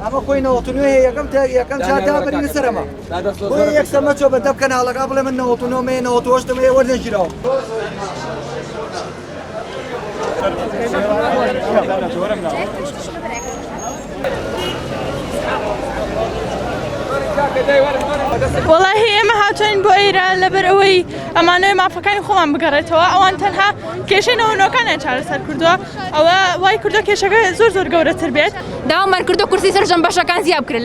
ئەمە خۆی نەوەتونوێ یەکەم جاتا بەرینە سەرەمە بۆی یەک سەمە چۆ بەدەب کەناڵەکە بڵێ من نەوەتونۆمێ نەوەتۆشتمێ وەردەگیراوە وەڵاهی ئێمە هاتوین بۆ ئێرە لەبەر ئەوەی ئەمانەوەی مافەکانی خۆمان بگەڕێتەوە ئەوان تەنها کێشەی نەوەنەوەکانیان چارەسەر کردووە ئەوە وای کردو کێشەکە زۆر گەورەتر بێت داوامان کردو کورسی سەرجەم بەشەکان زیاب کرد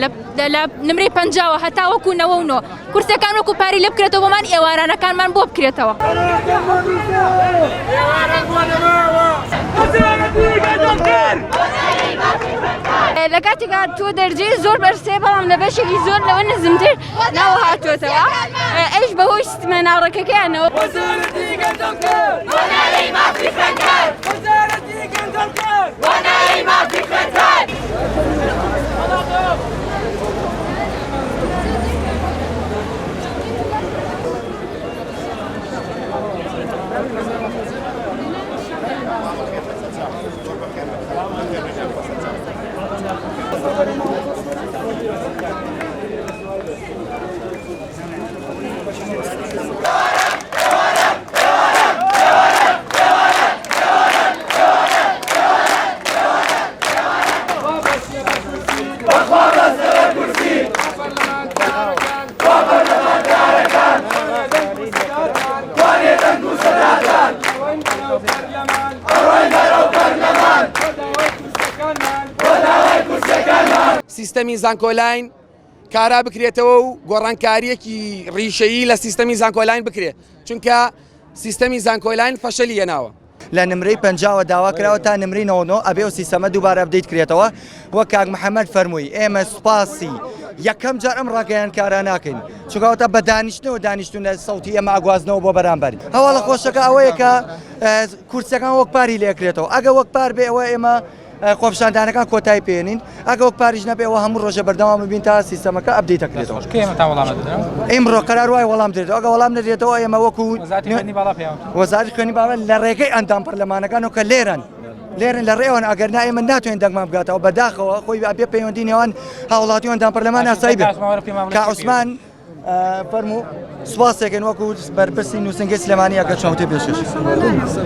لە نمرەی 50 هەتا وەکو 99 کورسەکان وەکو پاری لێ بکرێتەوە بۆمان ئێوارانەکانمان بۆ بکرێتەوە لە کاتێکا تۆ دەرجەی زۆر بەرسێ بەڵام لە بەشێکی زۆر لەوە نزمتر ناوە هاتوێتەوە ئەش بەهۆی ستمە ناڕەکەکەیانەوە سیستەمی زانکۆلاین کارا بکرێتەوە و گۆڕانکاریەکی ڕیشەیی لە سیستەمی زانکۆلاین بکرێت چونکە سیستەمی زانکۆلاین فەشەلی هێناوە لە نمرەی 50 داوا کراوە تا نمرەی 99 ئەبێ و سیستەمە دووبارە ئەپدەیت کرێتەوە وەک کاک محەممەد فەرمووی ئێمە سوپاسی یەکەم جار ئەم ڕاگەیان کارا ناکەین چونکەوەتە بە دانیشتنەوە دانیشتونە سەوتی ئەمە ئاگوازنەوە بۆ بەرامبەری هەواڵە خۆشەکە ئەوەیە کە کورسەکان وەک پاری لێکرێتەوە ئەگە وەک پار بێ ئەوە ئێمە خۆپشاندانەکان کۆتایی پێێنین ئەگە وەک پاریش نەبێەوە هەموو ڕۆژە بەردەوام ببین تا سیستەمەکە ئەپدەیتەکرێتەوە ئیمڕۆ قەرار وای وەڵام درێت ئەگە وەڵام نەدرێتەوە ئێمە وەکو وەزارەتی خوێنی باڵا لە ڕێگەی ئەندام پەرلەمانەکانەوە کە لێرن لە ڕێوەن ئەگەر ئێمە ناتوانین دەنگمان بگاتەوە بەداخەوە خۆی ئەبێ پەیوەندی نێوان هاوڵاتی ئەندام پەرلەمان ئاسایی بێت کە عوسمان فەرموو سوپاسێکن وەکو بەرپرسی نووسنگی سلێمانی ئەگە چاوتێ پێشش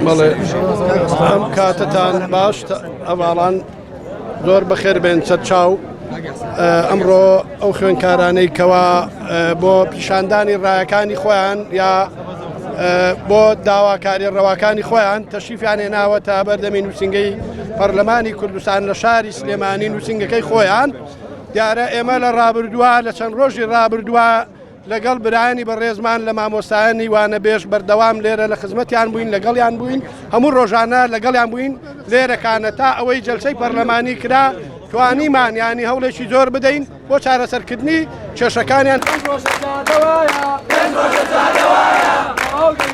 بەڵێ ئەم کاتتان باش ئەواڵان زۆر بەخێر بێن چەت چاو ئەمڕۆ ئەو خوێنکارانەی کەوا بۆ پیشاندانی ڕایەکانی خۆیان یا بۆ داواکاری ڕەواکانی خۆیان تەشریفیان هێناوە تا بەردەمی نووسنگەی پەرلەمانی کوردستان لە شاری سلێمانی نووسنگەکەی خۆیان دیارە ئێمە لە ڕابردووە لە چەند ڕۆژی ڕابردووە لەگەڵ برایانی بەڕێزمان لە مامۆستایانی وانە بێش بەردەوام لێرە لە خزمەتیان بووین لەگەڵیان بووین هەموو ڕۆژانە لەگەڵیان بووین لێرەکانە تا ئەوەی جەلسەی پەرلەمانی کرا توانیمان ینی هەوڵێکی زۆر بدەین بۆ چارەسەرکردنی کێشەکانیان Oh,